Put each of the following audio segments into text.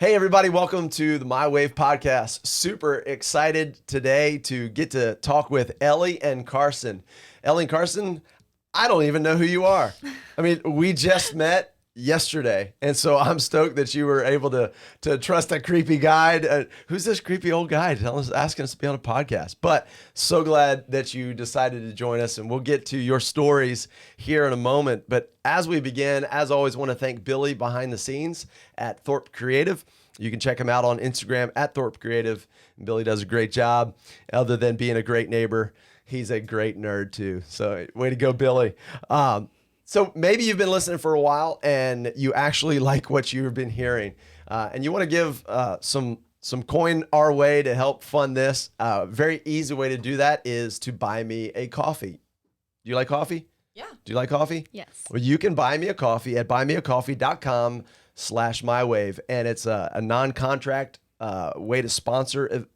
Hey, everybody, welcome to the My Wave podcast. Super excited today to get to talk with Ellie and Carson. Ellie and Carson, I don't even know who you are. I mean, we just met yesterday, and so I'm stoked that you were able to trust a creepy guide. Who's this creepy old guy asking us to be on a podcast? But so glad that you decided to join us, and we'll get to your stories here in a moment. But as we begin, as always, want to thank Billy behind the scenes at Thorpe Creative. You can check him out on Instagram at Thorpe Creative. Billy does a great job. Other than being a great neighbor, he's a great nerd too. So way to go, Billy. So maybe you've been listening for a while and you actually like what you've been hearing, and you want to give some coin our way to help fund this. Very easy way to do that is to buy me a coffee. Do you like coffee? Yeah. Do you like coffee? Yes. Well, you can buy me a coffee at buymeacoffee.com/mywave, and it's a non-contract way to sponsor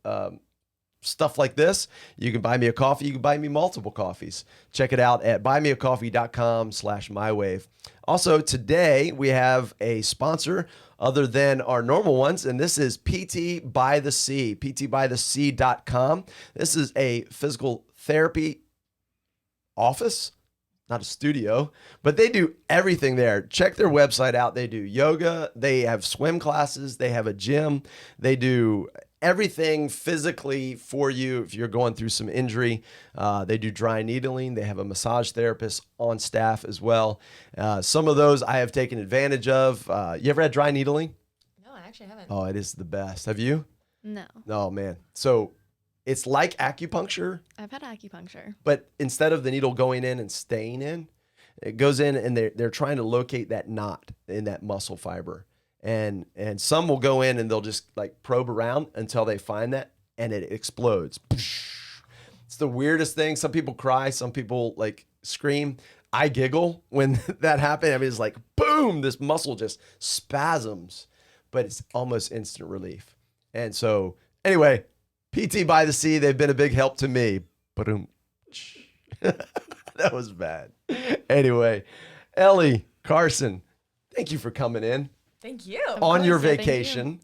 stuff like this. You can buy me a coffee. You can buy me multiple coffees. Check it out at buymeacoffee.com/mywave. Also, today we have a sponsor other than our normal ones, and this is PT by the Sea, ptbythesea.com. This is a physical therapy office, not a studio, but they do everything there. Check their website out. They do yoga. They have swim classes. They have a gym. They do everything physically for you if you're going through some injury. They do dry needling. They have a massage therapist on staff as well. Some of those I have taken advantage of. You ever had dry needling? No, I actually haven't. Oh, it is the best. Have you? No. Oh, man. So it's like acupuncture. I've had acupuncture. But instead of the needle going in and staying in, it goes in and they're trying to locate that knot in that muscle fiber. And some will go in and they'll just like probe around until they find that, and it explodes. It's the weirdest thing. Some people cry, some people like scream. I giggle when that happened. I mean, it's like, boom, this muscle just spasms, but it's almost instant relief. And so anyway, PT by the Sea, they've been a big help to me. That was bad. Anyway, Ellie, Carson, thank you for coming in. Thank you. On your Thank vacation.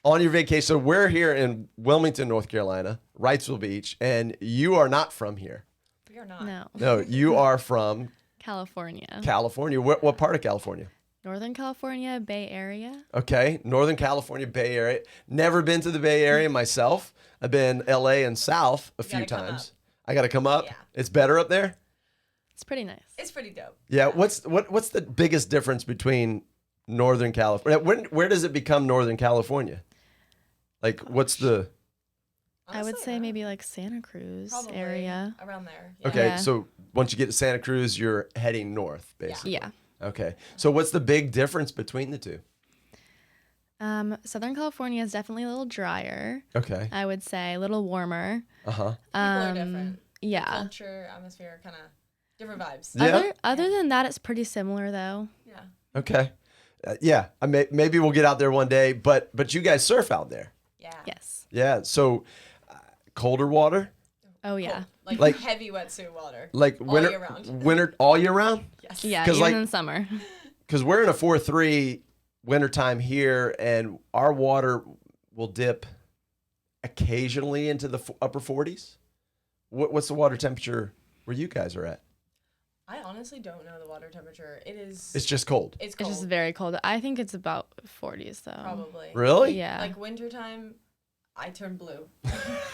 On your vacation. So we're here in Wilmington, North Carolina, Wrightsville Beach, and you are not from here. We are not. No. No, you are from California. California. What part of California? Northern California, Bay Area. Okay, Northern California, Bay Area. Never been to the Bay Area myself. I've been LA and South a few times. I got to come up. Yeah. It's better up there? It's pretty nice. It's pretty dope. Yeah, what's the biggest difference between Northern California? Where does it become Northern California? Like, what's the... I would say maybe like Santa Cruz Probably area. around there. Yeah. Okay, Yeah. so once you get to Santa Cruz, you're heading north, basically. Yeah. Okay, so what's the big difference between the two? Southern California is definitely a little drier. Okay. I would say a little warmer. Uh-huh. People are different. Yeah. Culture, atmosphere, kind of different vibes. Yeah. Other than that, it's pretty similar though. Yeah. Okay. Yeah, maybe we'll get out there one day, but you guys surf out there. Yeah. Yes. Yeah, so colder water? Oh yeah. Cool. Like- Like heavy wetsuit water. Like All winter, year round. winter all year round? Yes. Yeah. 'Cause, Even like- in summer. Because we're in a 4.3 wintertime here, and our water will dip occasionally into the upper 40s. What's the water temperature where you guys are at? I honestly don't know the water temperature. It's just cold. It's It's cold. just very cold. I think it's about 40s though. Probably. Really? Yeah. Like wintertime, I turn blue.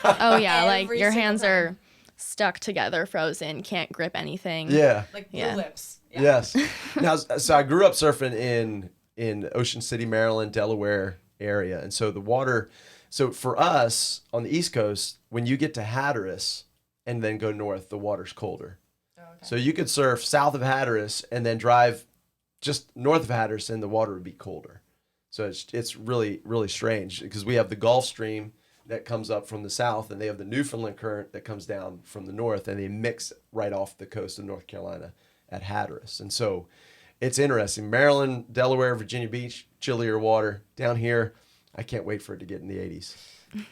Oh yeah. Like Every your single hands time. are stuck together, frozen, can't grip anything. Yeah. Like blue Yeah. lips. Yeah. Yes. Now, so I grew up surfing in Ocean City, Maryland, Delaware area, and so the water. So for us on the East Coast, when you get to Hatteras and then go north, the water's colder. Oh, okay. So you could surf south of Hatteras and then drive just north of Hatteras, and the water would be colder. So it's really, really strange because we have the Gulf Stream that comes up from the south, and they have the Newfoundland current that comes down from the north, and they mix right off the coast of North Carolina at Hatteras. And so it's interesting. Maryland, Delaware, Virginia Beach, chillier water. Down here, I can't wait for it to get in the 80s.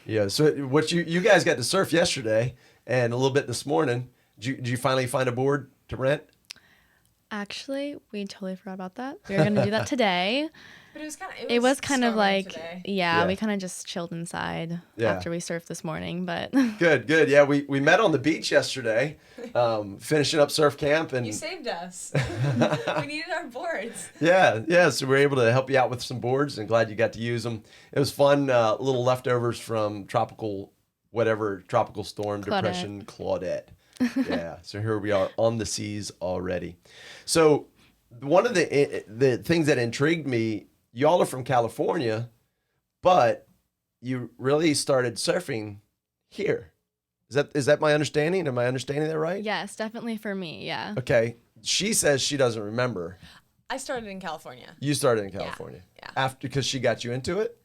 Yeah. So what you guys got to surf yesterday and a little bit this morning. Did you finally find a board to rent? Actually, we totally forgot about that. We were going to do that today. But It was kind of storming like, today. yeah, we kind of just chilled inside after we surfed this morning, but Good. Yeah, we met on the beach yesterday, finishing up surf camp, and You saved us. We needed our boards. yeah. So we were able to help you out with some boards, and glad you got to use them. It was fun. Little leftovers from tropical storm, Claudette. depression, Claudette. Yeah. So here we are on the seas already. So one of the things that intrigued me, y'all are from California, but you really started surfing here. Is that my understanding? Am I understanding that right? yes, definitely for me, yeah. Okay. She says she doesn't remember. I started in California. You started in California. Yeah. After, because she got you into it?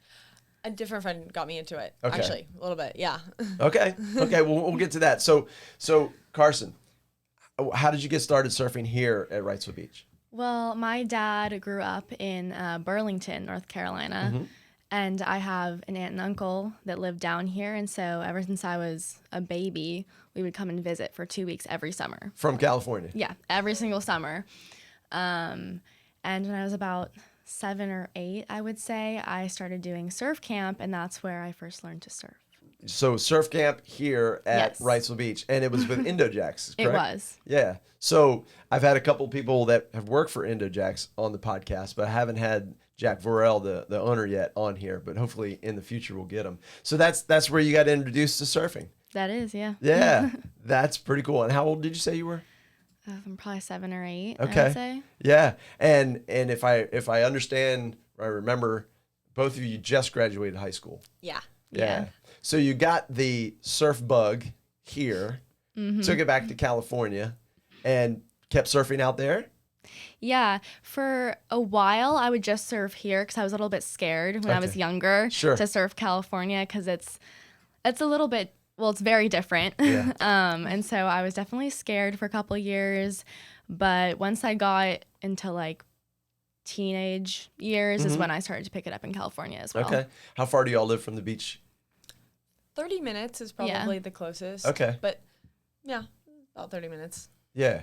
A different friend got me into it. Okay. Actually, a little bit. Yeah. Okay. We'll get to that. So Carson, how did you get started surfing here at Wrightsville Beach? Well, my dad grew up in Burlington, North Carolina, and I have an aunt and uncle that lived down here, and so ever since I was a baby, we would come and visit for 2 weeks every summer. From California? Yeah, every single summer. And when I was about 7 or 8, I would say, I started doing surf camp, and that's where I first learned to surf. So surf camp here at Yes. Wrightsville Beach, and it was with Indojacks, correct? It was. Yeah. So I've had a couple people that have worked for Indojacks on the podcast, but I haven't had Jack Vorel, the owner, yet on here. But hopefully in the future we'll get him. So that's where you got introduced to surfing. That is, yeah. Yeah, that's pretty cool. And how old did you say you were? I'm probably 7 or 8, Okay. I would say. Yeah, and if I understand, I remember, both of you just graduated high school. Yeah. Yeah. So you got the surf bug here, took it back to California, and kept surfing out there. Yeah, for a while I would just surf here because I was a little bit scared when I was Okay. younger Sure. to surf California because it's a little bit, well, it's very different. Yeah. And so I was definitely scared for a couple years, but once I got into like teenage years is when I started to pick it up in California as well. Okay. How far do y'all live from the beach? 30 minutes is probably the closest. Okay. But yeah, about 30 minutes. Yeah.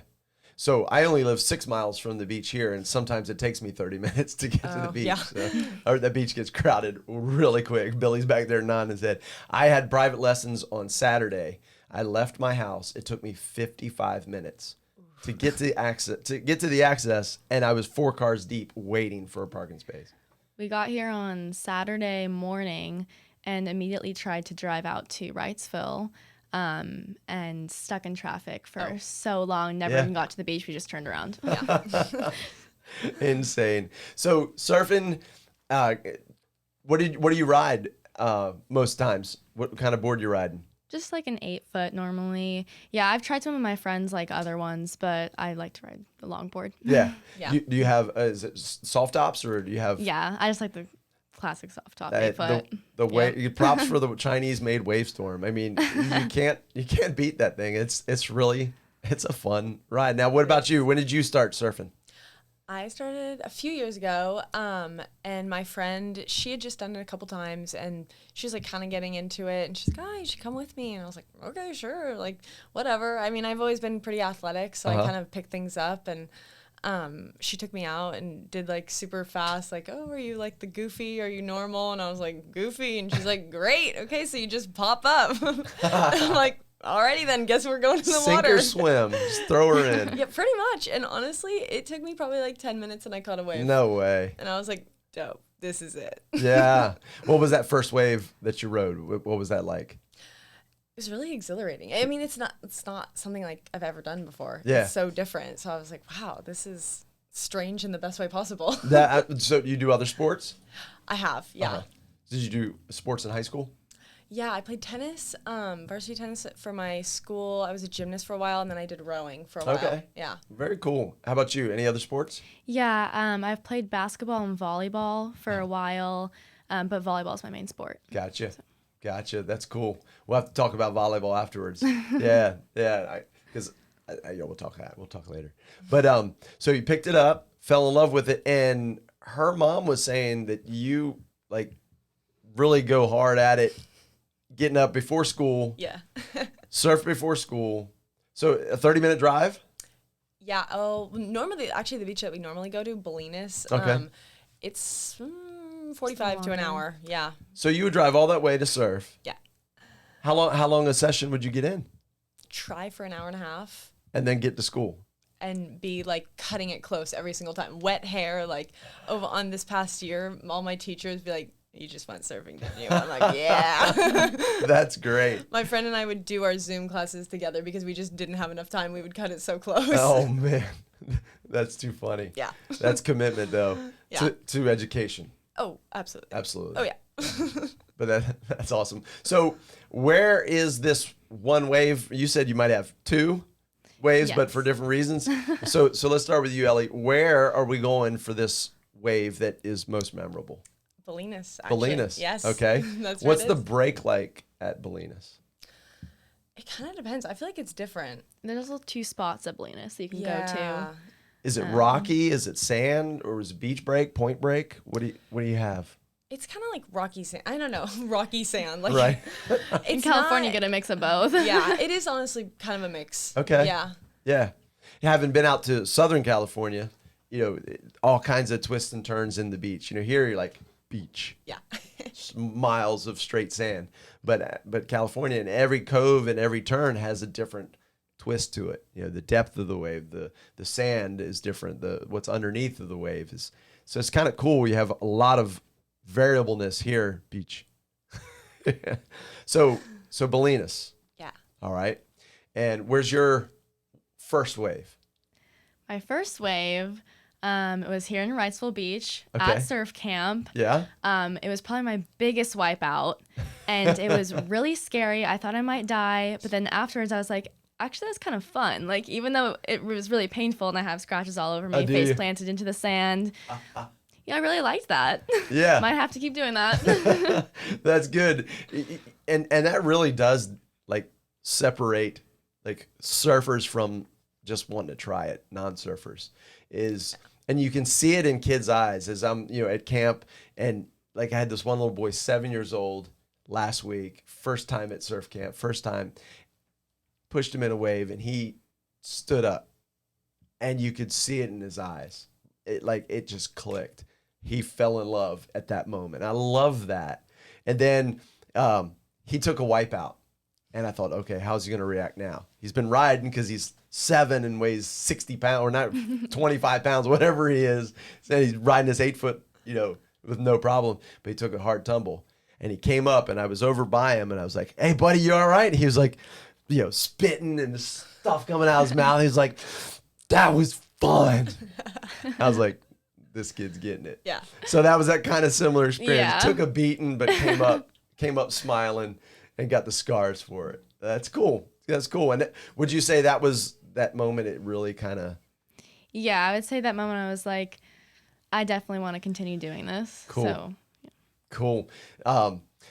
So I only live 6 miles from the beach here, and sometimes it takes me 30 minutes to get to the beach. Yeah. So, or the beach gets crowded really quick. Billy's back there nodding his head. I had private lessons on Saturday. I left my house. It took me 55 minutes to get to the access, and I was 4 cars deep waiting for a parking space. We got here on Saturday morning and immediately tried to drive out to Wrightsville and stuck in traffic for so long. Never even got to the beach. We just turned around. Yeah. Insane. So surfing, what do you ride most times? What kind of board you riding? Just like an 8-foot normally. Yeah, I've tried some of my friends like other ones, but I like to ride the longboard. Yeah. Yeah. Do you have is it soft tops, or do you have Yeah, I just like the classic soft top that- 8-foot. the wave? Props for the Chinese made Wavestorm. I mean, you can't beat that thing. It's a fun ride. Now, what about you? When did you start surfing? I started a few years ago, and my friend, she had just done it a couple times, and she was like kind of getting into it, and she's like, "Oh, you should come with me," and I was like, "Okay, sure, like whatever." I mean, I've always been pretty athletic, so I kind of picked things up, and she took me out and did like super fast, like, "Oh, are you like the goofy? Are you normal?" And I was like, "Goofy," and she's like, "Great, okay, so you just pop up." I'm like, "Alrighty then, guess we're going to the Sink water." or swim? Just throw her in. Yeah, pretty much. And honestly, it took me probably like 10 minutes and I caught a wave. No way. And I was like, dope, this is it. It Yeah. What was that first wave that you rode? What was that like? was really exhilarating. I mean, it's not something like I've ever done before. Yeah. It's so different. So I was like, wow, this is strange in the best way possible. So you do other sports? I have, yeah. Uh-huh. Did you do sports in high school? Yeah, I played tennis, varsity tennis for my school. I was a gymnast for a while, and then I did rowing for a while. Okay. Yeah. Very cool. How about you? Any other sports? Yeah, I've played basketball and volleyball for a while, but volleyball is my main sport. Gotcha. Gotcha. That's cool. We'll have to talk about volleyball afterwards. Yeah. Because we'll talk later. But so you picked it up, fell in love with it, and her mom was saying that you like really go hard at it, getting up before school, Yeah. surf before school. So a 30-minute drive? Yeah. Oh, normally, actually, the beach that we normally go to, Bolinas. Okay. It's 45 to an hour. Yeah. So you would drive all that way to surf. Yeah. How long a session would you get in? Try for an hour and a half. And then get to school. And be like cutting it close every single time. Wet hair, like over on this past year, all my teachers be like, "You just went surfing, didn't you?" I'm like, "Yeah." That's great. My friend and I would do our Zoom classes together because we just didn't have enough time. We would cut it so close. Oh man, that's too funny. Yeah. That's commitment though. Yeah. To education. Oh, absolutely. Absolutely. Oh yeah. But that's awesome. So where is this one wave? You said you might have two waves, but Yes. for different reasons. So let's start with you, Ellie. Where are we going for this wave that is most memorable? Bolinas, actually. Bolinas. Yes. Okay. That's What's where the it is. break like at Bolinas? It kind of depends. I feel like it's different. There's also 2 spots at Bolinas that you can go to. Is it rocky? Is it sand? Or is it beach break, point break? What do you have? It's kind of like rocky sand. I don't know. Rocky sand. Like, Right. It's In California, not- you get a mix of both. Yeah, it is honestly kind of a mix. Okay. Yeah. Yeah. Having been out to Southern California, all kinds of twists and turns in the beach. Here you're like beach. Yeah. Miles of straight sand, but California, and every cove and every turn has a different twist to it. The depth of the wave, the sand is different. What's underneath of the wave is, so it's kind of cool. You have a lot of variableness here, beach. So Bolinas, Yeah. all right. And where's your first wave? My first wave, it was here in Wrightsville Beach Okay. at surf camp. Yeah. It was probably my biggest wipeout, and it was really scary. I thought I might die, but then afterwards I was like, actually, that's kind of fun. Like, even though it was really painful and I have scratches all over me, do face you? planted into the sand. Yeah, I really liked that. Yeah. Might have to keep doing that. That's good. And that really does like separate like surfers from just wanting to try it, non-surfers and you can see it in kids' eyes as I'm, at camp, and like I had this one little boy, 7 years old, last week, first time at surf camp, pushed him in a wave and he stood up and you could see it in his eyes. It just clicked. He fell in love at that moment. I love that. And then he took a wipeout. And I thought, okay, how's he going to react now? He's been riding because he's 7 and weighs 60 pounds, or not 25 pounds, whatever he is. And he's riding this 8 foot, with no problem. But he took a hard tumble. And he came up, and I was over by him, and I was like, hey, buddy, you all right? And he was like, spitting and stuff coming out of his mouth. He was like, that was fun. I was like, this kid's getting it. Yeah. So that was that kind of similar experience. Yeah. Took a beating, but came up smiling and got the scars for it. That's cool. That's cool. And would you say that was that moment? It really kind of. Yeah, I would say that moment I was like, I definitely want to continue doing this. Cool. So, Cool.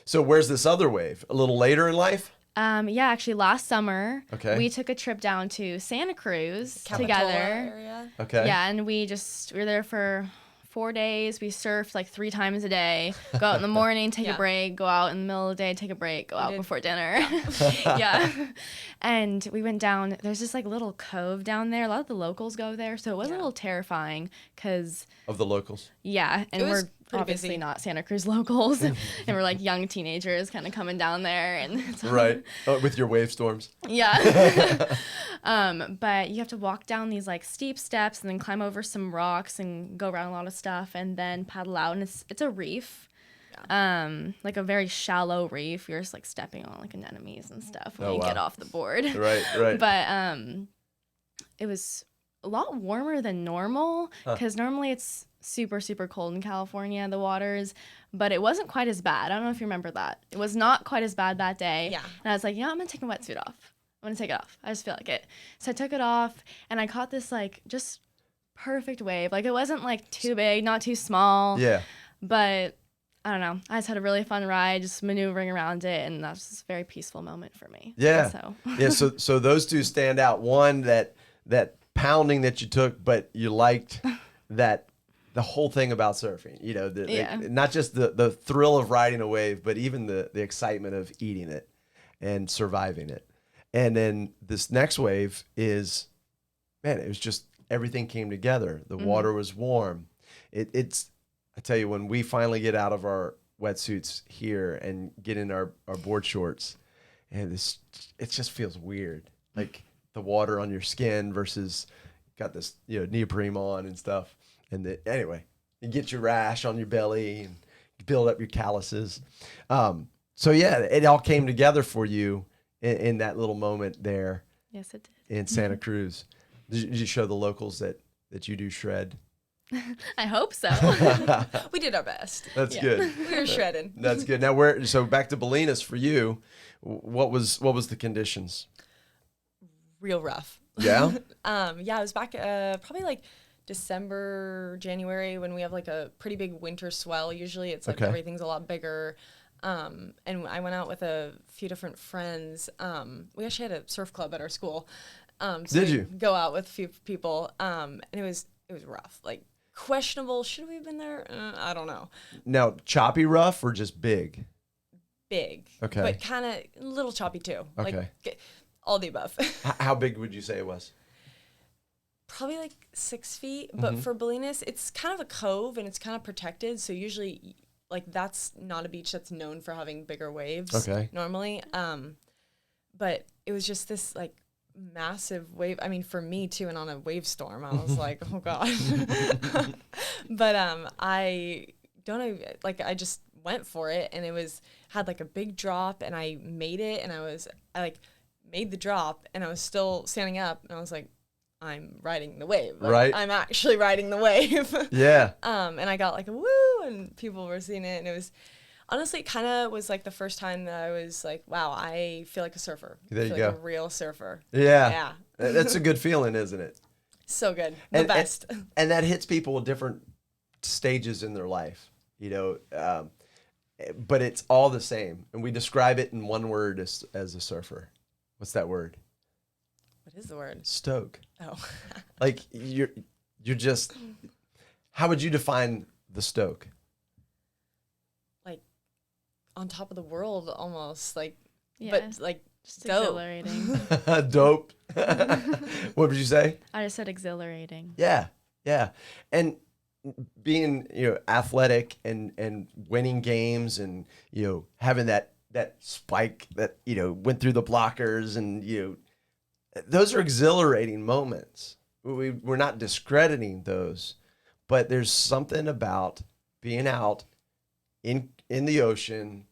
So where's this other wave? A little later in life? yeah, actually last summer, Okay. we took a trip down to Santa Cruz Capitola together. area. Okay. Yeah, and we were there for 4 days. We surfed like 3 times a day. Go out in the morning, take Yeah. a break. Go out in the middle of the day, take a break. Go out did. before dinner. Yeah. And we went down. There's this like little cove down there. A lot of the locals go there, so it was a little terrifying because Of the locals. yeah, and It was we're pretty obviously busy. not Santa Cruz locals, and we're like young teenagers kind of coming down there, and it's Right. With your wave storms. yeah. But you have to walk down these like steep steps and then climb over some rocks and go around a lot of stuff and then paddle out. And it's a reef, like a very shallow reef. You're just like stepping on like anemones and stuff when Oh, you wow. get off the board. Right. Right. But it was a lot warmer than normal because normally it's super, super cold in California, the waters, but it wasn't quite as bad. I don't know if you remember that. It was not quite as bad that day. Yeah. And I was like, yeah, I'm going to take my wetsuit off. I'm going to take it off. I just feel like it. So I took it off and I caught this like just perfect wave. Like it wasn't like too big, not too small. Yeah. But I don't know. I just had a really fun ride, just maneuvering around it, and that was just a very peaceful moment for me. Yeah. So Yeah. So those two stand out. One, that pounding that you took, but you liked that the whole thing about surfing. Not just the thrill of riding a wave, but even the excitement of eating it and surviving it. And then this next wave is, man, it was just everything came together. The water was warm. I tell you, when we finally get out of our wetsuits here and get in our board shorts, and it just feels weird. Like the water on your skin versus got this, neoprene on and stuff. And anyway, you get your rash on your belly and you build up your calluses. So yeah, it all came together for you in that little moment there. Yes, it did. In Santa Cruz. Did you show the locals that you do shred? I hope so. We did our best. That's good. We were shredding. That's good. Now so back to Bolinas for you. What was the conditions? Real rough. Yeah. Yeah, it was back probably like December, January, when we have like a pretty big winter swell. Usually it's like everything's a lot bigger. And I went out with a few different friends. We actually had a surf club at our school. So Did you go out with a few people? And it was rough. Like questionable. Should we have been there? I don't know. Now choppy rough or just big? Big. Okay. But kind of a little choppy too. Okay. Like all the above. How big would you say it was? Probably like 6 feet. But for Bolinas, it's kind of a cove and it's kind of protected. So usually, like that's not a beach that's known for having bigger waves. Okay. Normally. But it was just this like massive wave. I mean, for me too, and on a wave storm, I was like, oh God. But I don't know, like I just went for it, and it had like a big drop, and I made it, and I like made the drop, and I was still standing up, and I was like, I'm riding the wave. Like, right. I'm actually riding the wave. Yeah. And I got like a woo, and people were seeing it, and it was honestly kind of was like the first time that I was like, wow, I feel like a surfer. There you like go. A real surfer. Yeah. Yeah. That's a good feeling, isn't it? So good. The best. And that hits people at different stages in their life, but it's all the same. And we describe it in one word as a surfer. What's that word? What is the word? Stoke. Oh. Like you're just, how would you define the stoke? Like on top of the world almost, like, Yeah. but like Just dope. exhilarating. Dope. What would you say? I just said exhilarating. Yeah. Yeah. And being, athletic and winning games and, having that spike that, went through the blockers and, those are exhilarating moments. We're not discrediting those, but there's something about being out in the ocean,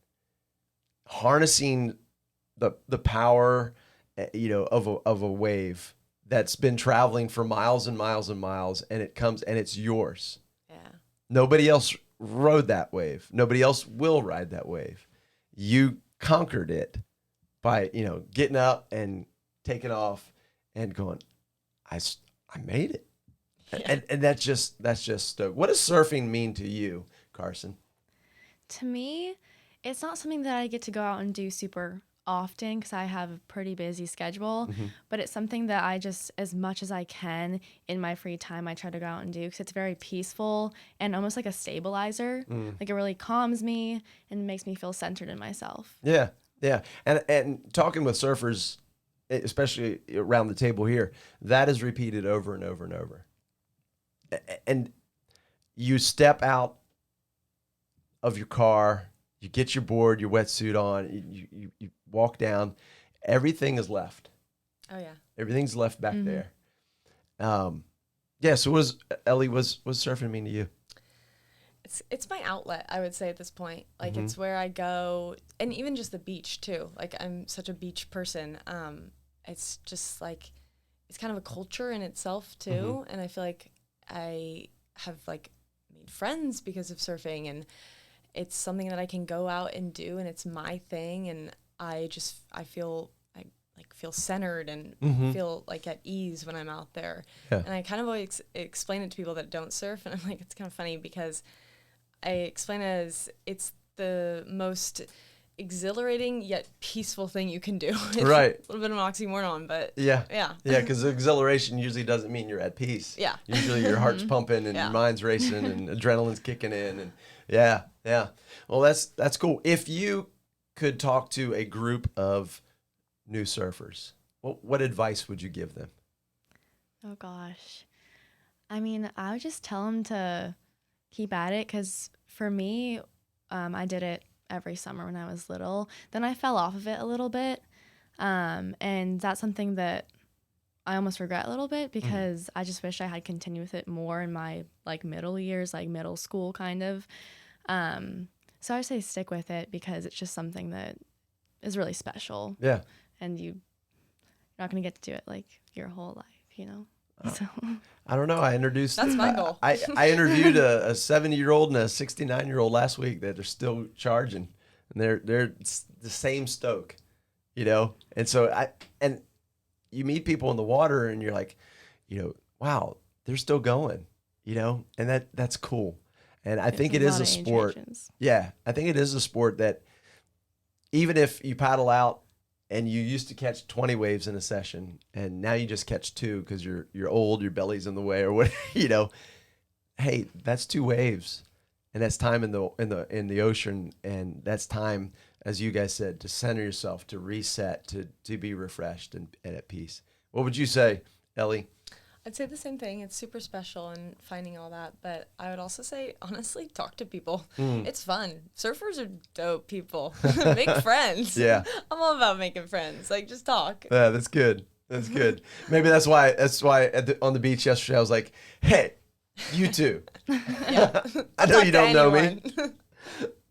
harnessing the power, of a wave that's been traveling for miles and miles and miles, and it comes and it's yours. Yeah. Nobody else rode that wave. Nobody else will ride that wave. You conquered it by, getting up and taking off and going, I made it. Yeah. And that's just what does surfing mean to you, Carson? To me, it's not something that I get to go out and do super often because I have a pretty busy schedule, but it's something that I just, as much as I can in my free time, I try to go out and do because it's very peaceful and almost like a stabilizer. Like it really calms me and makes me feel centered in myself. Yeah, yeah. And talking with surfers, especially around the table here, that is repeated over and over and over. And you step out of your car, you get your board, your wetsuit on, you walk down, everything is left. Oh yeah. Everything's left back there. Yeah. So Ellie, was surfing mean to you? It's my outlet, I would say at this point. Like it's where I go, and even just the beach too. Like I'm such a beach person. It's just like, it's kind of a culture in itself too. And I feel like I have like made friends because of surfing, and it's something that I can go out and do, and it's my thing. And I feel centered and feel like at ease when I'm out there. Yeah. And I kind of always explain it to people that don't surf, and I'm like, it's kind of funny because I explain it as it's the most exhilarating yet peaceful thing you can do. It's right. A little bit of an oxymoron, but yeah. Yeah, because exhilaration usually doesn't mean you're at peace. Yeah. Usually your heart's pumping and your mind's racing and adrenaline's kicking in, and yeah. Well, that's cool. If you could talk to a group of new surfers, what advice would you give them? Oh gosh. I mean, I would just tell them to keep at it, because for me, I did it every summer when I was little. Then I fell off of it a little bit, and that's something that I almost regret a little bit, because I just wish I had continued with it more in my like middle years, like middle school kind of. So I say stick with it, because it's just something that is really special. Yeah. And you're not going to get to do it like your whole life, you know? So I don't know. That's my goal. I interviewed a 70-year-old and a 69-year-old last week that are still charging, and they're the same stoke, you know? And so and you meet people in the water and you're like, you know, wow, they're still going, you know? And that's cool. And I think it is a sport. Yeah. I think it is a sport that even if you paddle out and you used to catch 20 waves in a session and now you just catch 2 because you're old, your belly's in the way or what, you know, hey, that's 2 waves. And that's time in the ocean, and that's time, as you guys said, to center yourself, to reset, to be refreshed and at peace. What would you say, Ellie? I'd say the same thing. It's super special and finding all that, but I would also say, honestly, talk to people. It's fun. Surfers are dope people. Make friends. Yeah. I'm all about making friends. Like, just talk. Yeah, that's good. That's good. Maybe that's why on the beach yesterday I was like, hey, you too. Yeah. I know you don't know me,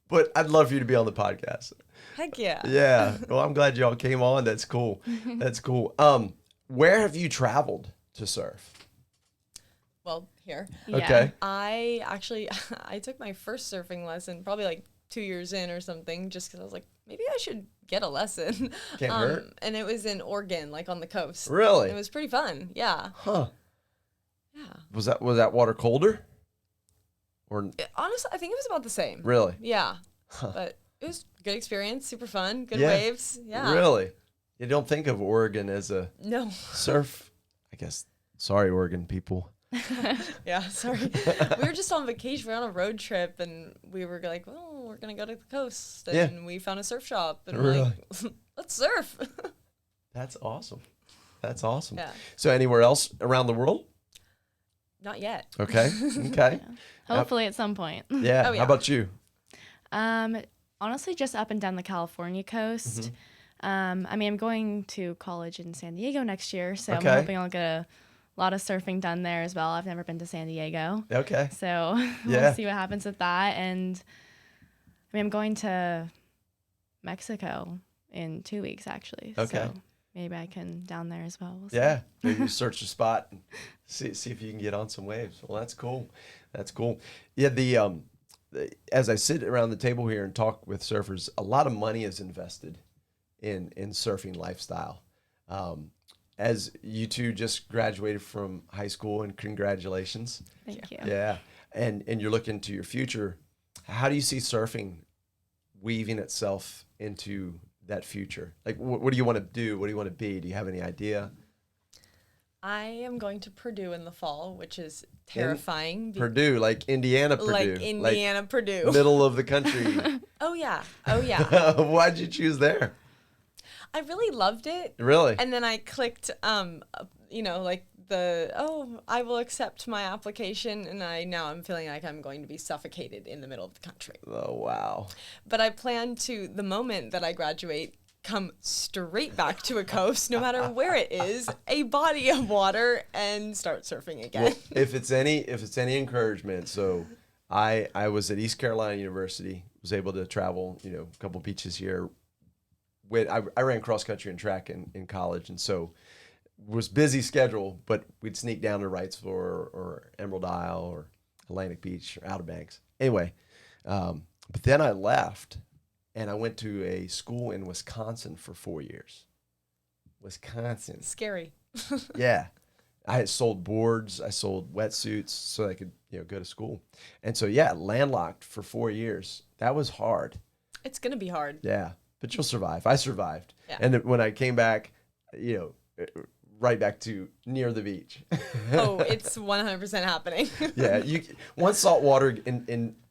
but I'd love for you to be on the podcast. Heck yeah. Yeah. Well, I'm glad y'all came on. That's cool. That's cool. Where have you traveled to surf? Well, here. Yeah. Okay. I took my first surfing lesson probably like 2 years in or something, just because I was like, maybe I should get a lesson. Can't hurt. And it was in Oregon, like on the coast. Really? It was pretty fun. Yeah. Huh. Yeah. Was that water colder? Or Honestly, I think it was about the same. really? Yeah. Huh. But it was a good experience, super fun, good Yeah. waves. Yeah. Really? You don't think of Oregon as a No. surf, I guess. Sorry, Oregon people. Yeah, sorry. We were just on vacation. We were on a road trip, and we were like, "Oh, we're gonna go to the coast." And we found a surf shop, and we're like, "Let's surf." That's awesome. That's awesome. Yeah. So anywhere else around the world? Not yet. Okay. Okay. Hopefully at some point. Yeah. Oh, yeah. How about you? Honestly, just up and down the California coast. I mean, I'm going to college in San Diego next year, so Okay. I'm hoping I'll get a lot of surfing done there as well. I've never been to San Diego. Okay. So Yeah. we'll see what happens with that. And I mean, I'm going to Mexico in 2 weeks, actually. Okay. So maybe I can down there as well. We'll see. Yeah. Maybe you search a spot and see if you can get on some waves. Well, that's cool. That's cool. Yeah. As I sit around the table here and talk with surfers, a lot of money is invested in surfing lifestyle. As you two just graduated from high school, and congratulations. Thank you. Yeah. And you're looking to your future. How do you see surfing weaving itself into that future? Like, what do you want to do? What do you want to be? Do you have any idea? I am going to Purdue in the fall, which is terrifying. Purdue, like Indiana, Purdue. Like Indiana, Purdue. Middle of the country. Oh, yeah. Oh, yeah. Why'd you choose there? I really loved it. Really? And then I clicked, like I will accept my application, and now I'm feeling like I'm going to be suffocated in the middle of the country. Oh, wow. But I plan to, the moment that I graduate, come straight back to a coast, no matter where it is, a body of water, and start surfing again. Well, if it's any encouragement, so I was at East Carolina University, was able to travel, a couple beaches here. I ran cross country and track in college, and so was busy schedule, but we'd sneak down to Wrightsville or Emerald Isle or Atlantic Beach or Outer Banks. Anyway, but then I left, and I went to a school in Wisconsin for 4 years. Wisconsin. Scary. Yeah. I had sold boards. I sold wetsuits so I could, go to school. And so, yeah, landlocked for 4 years. That was hard. It's going to be hard. Yeah. But you'll survive. I survived. Yeah. And when I came back, right back to near the beach. Oh, it's 100% happening. Yeah. Once salt water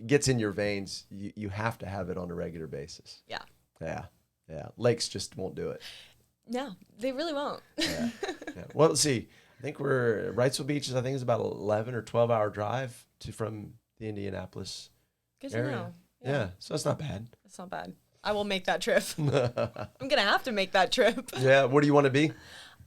gets in your veins, you have to have it on a regular basis. Yeah. Yeah. Yeah. Lakes just won't do it. No, they really won't. Yeah. Yeah. Well, let's see. I think Wrightsville Beach is about 11 or 12 hour drive from the Indianapolis Good to area. know. Yeah, so it's not bad. It's not bad. I will make that trip. I'm going to have to make that trip. Yeah, what do you want to be?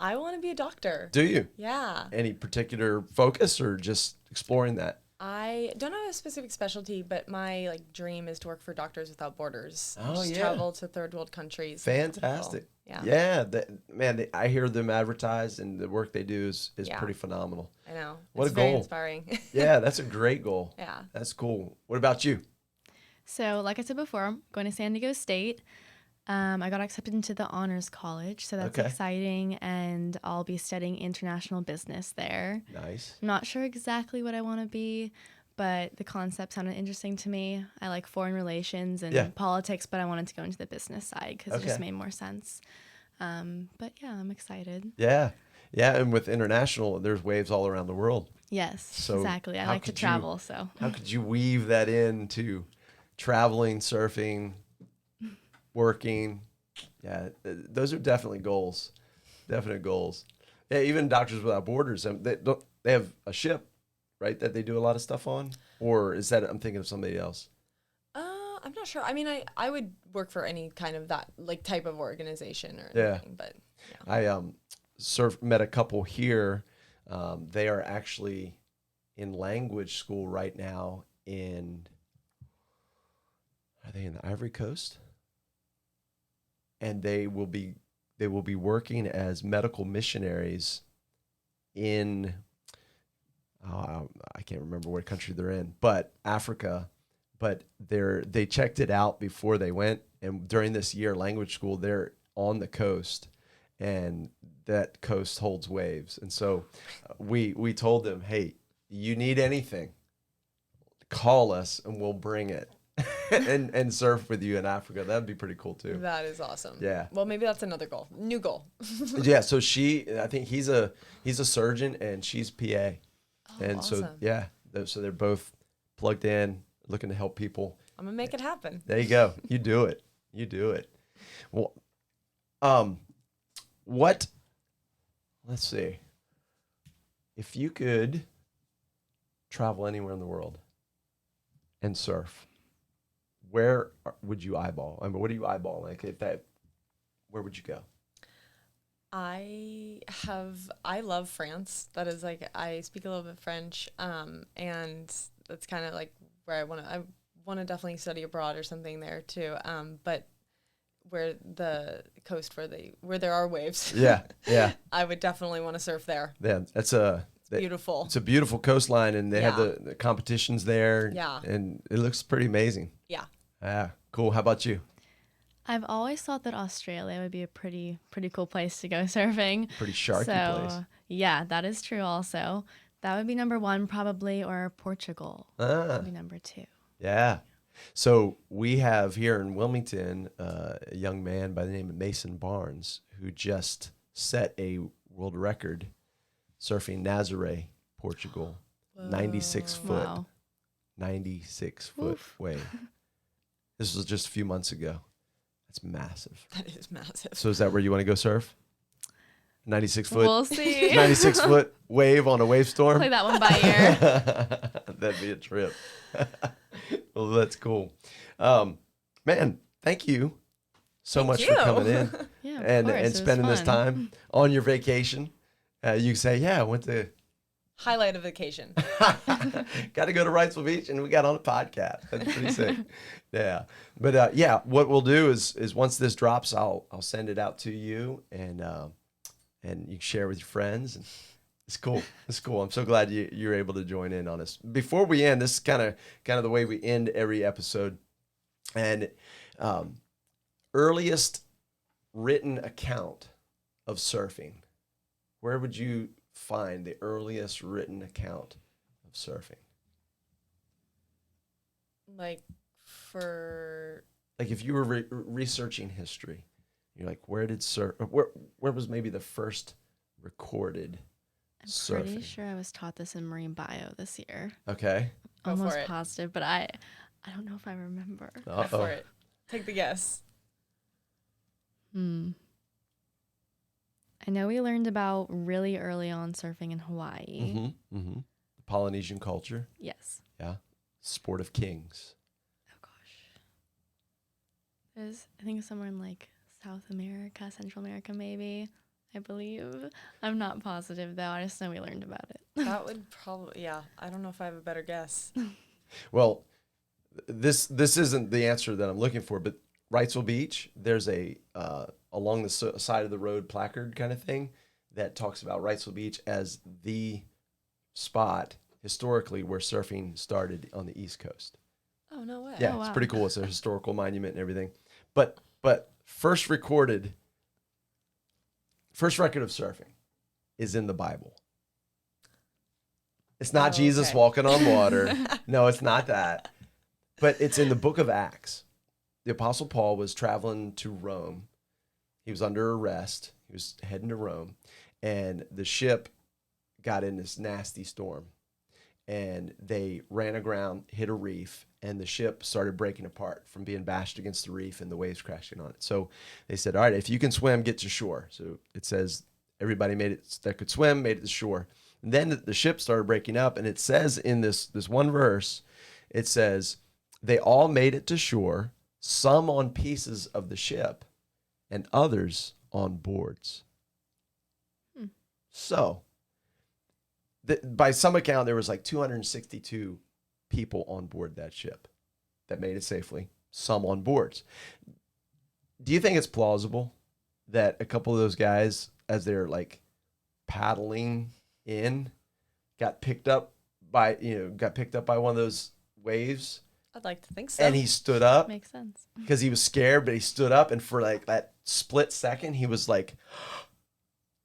I want to be a doctor. Do you? Yeah. Any particular focus or just exploring that? I don't have a specific specialty, but my dream is to work for Doctors Without Borders. Oh, Just yeah. travel to third world countries. Fantastic. Yeah. Yeah, I hear them advertised, and the work they do is Yeah. pretty phenomenal. I know. What It's a very goal. inspiring. Yeah, that's a great goal. Yeah. That's cool. What about you? So, like I said before, I'm going to San Diego State. I got accepted into the honors college, so that's Okay. exciting, and I'll be studying international business there. Nice. I'm not sure exactly what I want to be, but the concept sounded interesting to me. I like foreign relations and Yeah. politics, but I wanted to go into the business side because it Okay. just made more sense. But yeah, I'm excited. Yeah. Yeah, and with international, there's waves all around the world. Yes, So exactly. I how like to could you- travel, so. How could you weave that into traveling, surfing, working? Yeah, those are definitely goals. Definite goals. Yeah, even Doctors Without Borders, they have a ship, right, that they do a lot of stuff on? Or is that, I'm thinking of somebody else? I'm not sure. I mean, I would work for any kind of that type of organization or Yeah. anything, but yeah. I met a couple here. They are actually in language school right now are they in the Ivory Coast? And they will be working as medical missionaries in I can't remember what country they're in, but Africa. But they checked it out before they went, and during this year language school, they're on the coast, and that coast holds waves. And so we told them, hey, you need anything, call us and we'll bring it and surf with you in Africa. That'd be pretty cool too. That is awesome. Yeah. Well, maybe that's another goal. New goal. Yeah. So I think he's a surgeon and she's PA. And so, awesome. yeah, so they're both plugged in, looking to help people. I'm going to make it happen. There you go. You do it. You do it. Well, let's see. If you could travel anywhere in the world and surf, where would you eyeball? I mean, what do you eyeball? Where would you go? I love France. That is I speak a little bit French. And that's kind of where I want to definitely study abroad or something there too. But where the coast where there are waves. Yeah. Yeah. I would definitely want to surf there. Yeah. Beautiful. It's a beautiful coastline, and they have the competitions there. Yeah. And it looks pretty amazing. Yeah. Yeah. Cool. How about you? I've always thought that Australia would be a pretty cool place to go surfing. Pretty sharky place. Yeah, that is true also. That would be number one probably, or Portugal would be number two. Yeah. So we have here in Wilmington a young man by the name of Mason Barnes who just set a world record surfing Nazaré, Portugal. 96 foot. Wow. 96 foot Oof. wave. This was just a few months ago. That's massive. That is massive. So is that where you want to go surf? 96 foot. We'll see. 96 foot wave on a wave storm. Play that one by ear. That'd be a trip. Well, that's cool. Man, thank you so much for you. coming in Yeah, of and course, it was spending this fun. time on your vacation. You can say, yeah, I went to, Highlight of vacation. got to go to Wrightsville Beach, and we got on a podcast. That's pretty sick. Yeah. But yeah, what we'll do is once this drops, I'll send it out to you, and you can share with your friends. And it's cool. It's cool. I'm so glad you're able to join in on this. Before we end, this is kind of the way we end every episode. And earliest written account of surfing. Where would you find the earliest written account of surfing? Like if you were researching history, you're like, where was maybe the first recorded I'm surfing? pretty sure I was taught this in marine bio this year. Okay. Go for Almost it. positive, but I don't know if I remember. Go for it. Take the guess. I know we learned about really early on surfing in Hawaii. Mm-hmm. Mm-hmm. Polynesian culture. Yes. Yeah. sport of kings? Oh gosh. There's, I think, somewhere in like South America, Central America, maybe. I believe. I'm not positive though. I just know we learned about it. That would probably, yeah. I don't know if I have a better guess. Well, this isn't the answer that I'm looking for, but Wrightsville Beach, there's a along the side of the road placard kind of thing that talks about Wrightsville Beach as the spot historically where surfing started on the East Coast. Oh, no way. Yeah, Oh, it's wow. pretty cool. It's a historical monument and everything. But first record of surfing is in the Bible. It's not Oh, Jesus okay. walking on water. No, it's not that. But it's in the book of Acts. The Apostle Paul was traveling to Rome. He was under arrest. He was heading to Rome. And the ship got in this nasty storm. And they ran aground, hit a reef, and the ship started breaking apart from being bashed against the reef and the waves crashing on it. So they said, all right, if you can swim, get to shore. So it says everybody made it that could swim, made it to shore. And then the ship started breaking up, and it says in this one verse, it says, they all made it to shore, some on pieces of the ship, and others on boards. So, by some account, there was like 262 people on board that ship that made it safely, some on boards. Do you think it's plausible that a couple of those guys, as they're like paddling in, got picked up by one of those waves, I'd like to think so. and he stood up Makes sense. because he was scared, but he stood up, and for like that split second, he was like,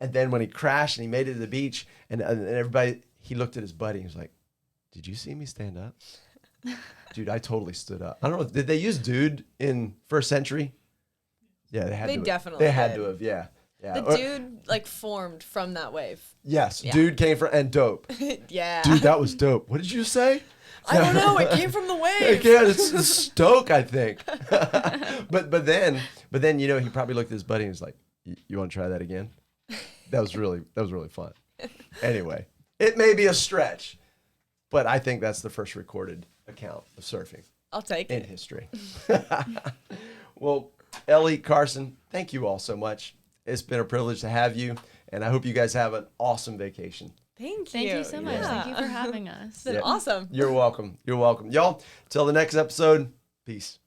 and then when he crashed and he made it to the beach, and everybody, he looked at his buddy and was like, did you see me stand up? Dude, I totally stood up. I don't know, did they use dude in first century? Yeah, they had They to. definitely They had did. to have, yeah. Yeah. The dude like formed from that wave. Yes, Yeah. dude came from, and dope. Yeah. Dude, that was dope. What did you say? I don't know. It came from the wave. Yeah, it's Stoke, I think. but then he probably looked at his buddy and was like, "You want to try that again?" That was really fun. Anyway, it may be a stretch, but I think that's the first recorded account of surfing I'll take in it. history. Well, Ellie, Carson, thank you all so much. It's been a privilege to have you, and I hope you guys have an awesome vacation. Thank you. Thank you so much. Yeah. Thank you for having us. It's been awesome. You're welcome. You're welcome. Y'all, till the next episode, peace.